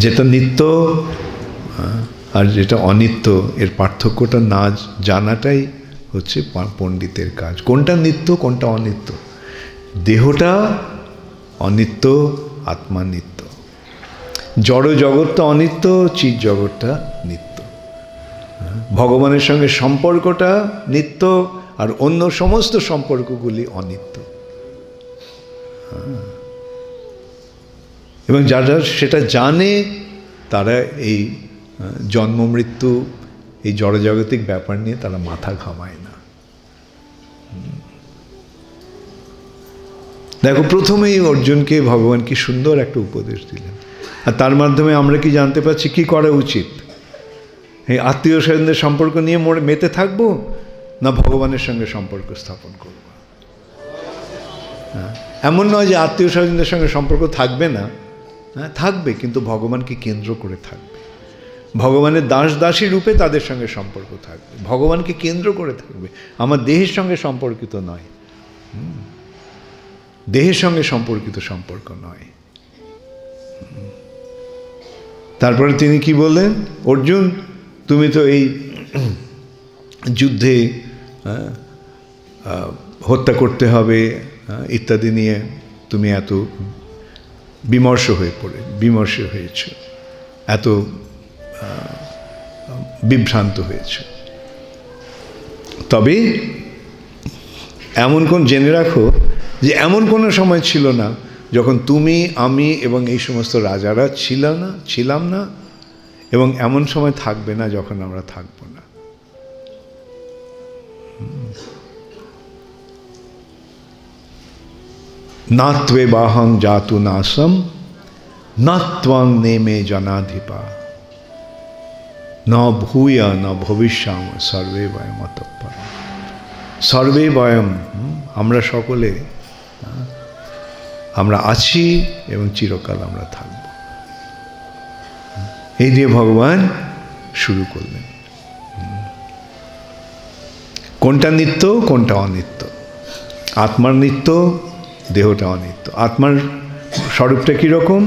যেটা নিত্য আর যেটা অনিত্য এর পার্থক্যটা না জানাটাই হচ্ছে পণ্ডিতের কাজ। কোনটা নিত্য কোনটা অনিত্য? দেহটা অনিত্য, আত্মা নিত্য। জড় জগৎটা অনিত্য, চিৎ জগৎটা নিত্য। ভগবানের সঙ্গে সম্পর্কটা নিত্য, আর অন্য সমস্ত সম্পর্কগুলি অনিত্য। এবং যারা সেটা জানে তারা এই জন্ম মৃত্যু, এই জড়জাগতিক ব্যাপার নিয়ে তারা মাথা ঘামায় না। দেখো, প্রথমেই অর্জুনকে ভগবান কি সুন্দর একটা উপদেশ দিলেন, আর তার মাধ্যমে আমরা কি জানতে পারছি কি করা উচিত। এই আত্মীয় স্বজনদের সম্পর্ক নিয়ে মেতে থাকবো, না ভগবানের সঙ্গে সম্পর্ক স্থাপন করব? এমন নয় যে আত্মীয় স্বজনদের সঙ্গে সম্পর্ক থাকবে না, থাকবে, কিন্তু ভগবানকে কেন্দ্র করে থাকবে। ভগবানের দাস দাসী রূপে তাদের সঙ্গে সম্পর্ক থাকবে, ভগবানকে কেন্দ্র করে থাকবে। আমার দেহের সঙ্গে সম্পর্কিত নয়, দেহের সঙ্গে সম্পর্কিত সম্পর্ক নয়। তারপরে তিনি কি বললেন, অর্জুন তুমি তো এই যুদ্ধে হত্যা করতে হবে ইত্যাদি নিয়ে তুমি এত বিমর্ষ হয়েছ, এত বিভ্রান্ত হয়েছ। তবে এমন জেনে রাখো যে এমন কোনো সময় ছিল না যখন তুমি, আমি এবং এই সমস্ত রাজারা ছিলাম না, এবং এমন সময় থাকবে না যখন আমরা থাকব না। না ত্বে বাহং জাতু নাসম না ত্বং নেমে জনাধিপা ন ভূয়া ন ভবিষ্যাম সর্বে বয়ম অতঃপর। সর্বে বয়ম, আমরা সকলে আমরা আছি এবং চিরকাল আমরা থাকব। এই দিয়ে ভগবান শুরু করলেন। কোনটা নিত্য কোনটা অনিত্য? আত্মার নিত্য, দেহটা অনিত্য। আত্মার স্বরূপটা কীরকম?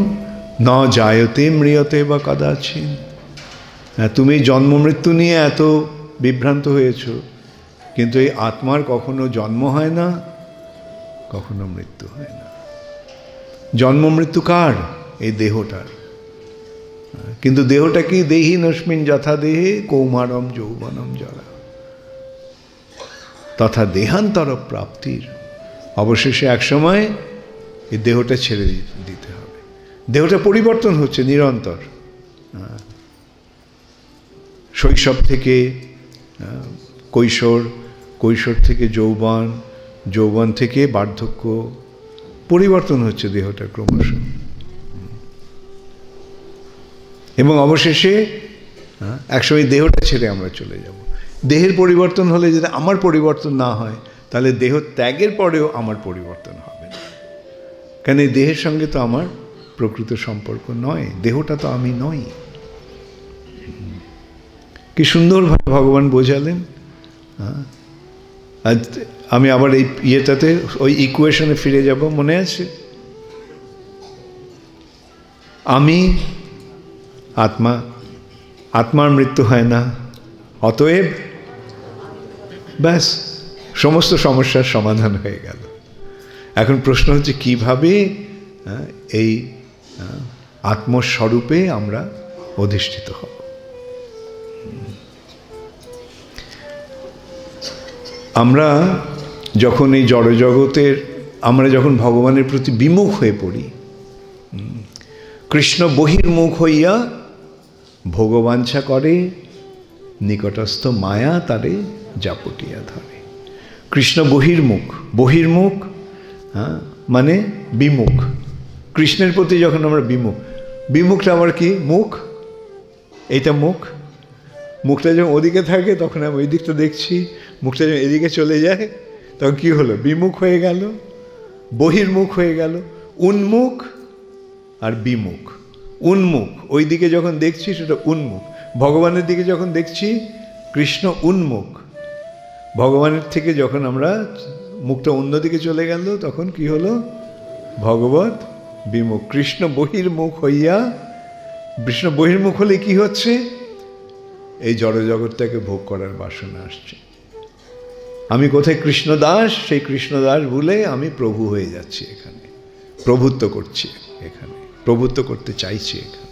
ন জায়তে ম্রিয়তে বা কদাচিৎ। তুমি জন্ম মৃত্যু নিয়ে এত বিভ্রান্ত হয়েছ, কিন্তু এই আত্মার কখনো জন্ম হয় না, কখনো মৃত্যু হয় না। জন্ম মৃত্যু কার? এই দেহটার। কিন্তু দেহটা কি? দেহি নস্মিন যথা দেহে কৌমারম যৌবনম জরা তথা দেহান্তর প্রাপ্তির। অবশেষে একসময় এই দেহটা ছেড়ে দিতে হবে। দেহটা পরিবর্তন হচ্ছে নিরন্তর। শৈশব থেকে কৈশোর, কৈশোর থেকে যৌবন, যৌবন থেকে বার্ধক্য, পরিবর্তন হচ্ছে দেহটা ক্রমশ। এবং অবশেষে একসময় দেহটা ছেড়ে আমরা চলে যাব। দেহের পরিবর্তন হলে যদি আমার পরিবর্তন না হয়, তাহলে দেহ ত্যাগের পরেও আমার পরিবর্তন হবে না। কেন এই দেহের সঙ্গে তো আমার প্রকৃত সম্পর্ক নয়, দেহটা তো আমি নই। কি সুন্দরভাবে ভগবান বোঝালেন। আজ আমি আবার এই ইয়েটাতে ওই ইকুয়েশনে ফিরে যাব, মনে আছে? আমি আত্মা, আত্মার মৃত্যু হয় না, অতএব ব্যাস সমস্ত সমস্যার সমাধান হয়ে গেল। এখন প্রশ্ন হচ্ছে কিভাবে এই আত্মস্বরূপে আমরা অধিষ্ঠিত হব। আমরা যখন এই জড়জগতের, আমরা যখন ভগবানের প্রতি বিমুখ হয়ে পড়ি, কৃষ্ণ বহির্মুখ হইয়া ভোগবাঞ্ছা করে, নিকটস্থ মায়া তারে জাপটিয়া ধরে। কৃষ্ণ বহির্মুখ, বহির্মুখ মানে বিমুখ। কৃষ্ণের প্রতি যখন আমরা বিমুখ, বিমুখটা আবার কি? মুখ, এইটা মুখ। মুখটা যখন ওদিকে থাকে তখন আমি ওই দিকটা দেখছি, মুখটা যখন এদিকে চলে যায় তখন কি হলো? বিমুখ হয়ে গেল, বহির্মুখ হয়ে গেল। উন্মুখ আর বিমুখ। উন্মুখ ওই দিকে যখন দেখছি সেটা উন্মুখ। ভগবানের দিকে যখন দেখছি কৃষ্ণ উন্মুখ। ভগবানের থেকে যখন আমরা মুখটা অন্যদিকে চলে গেল তখন কি হলো? ভগবত বিমুখ। কৃষ্ণ বহির্মুখ হইয়া কৃষ্ণ বহির্মুখ হলে কি হচ্ছে? এই জড়জগৎটাকে ভোগ করার বাসনা আসছে। আমি কোথায় কৃষ্ণদাস, সেই কৃষ্ণদাস ভুলে আমি প্রভু হয়ে যাচ্ছি, এখানে প্রভুত্ব করছি, এখানে প্রভুত্ব করতে চাইছি এখানে।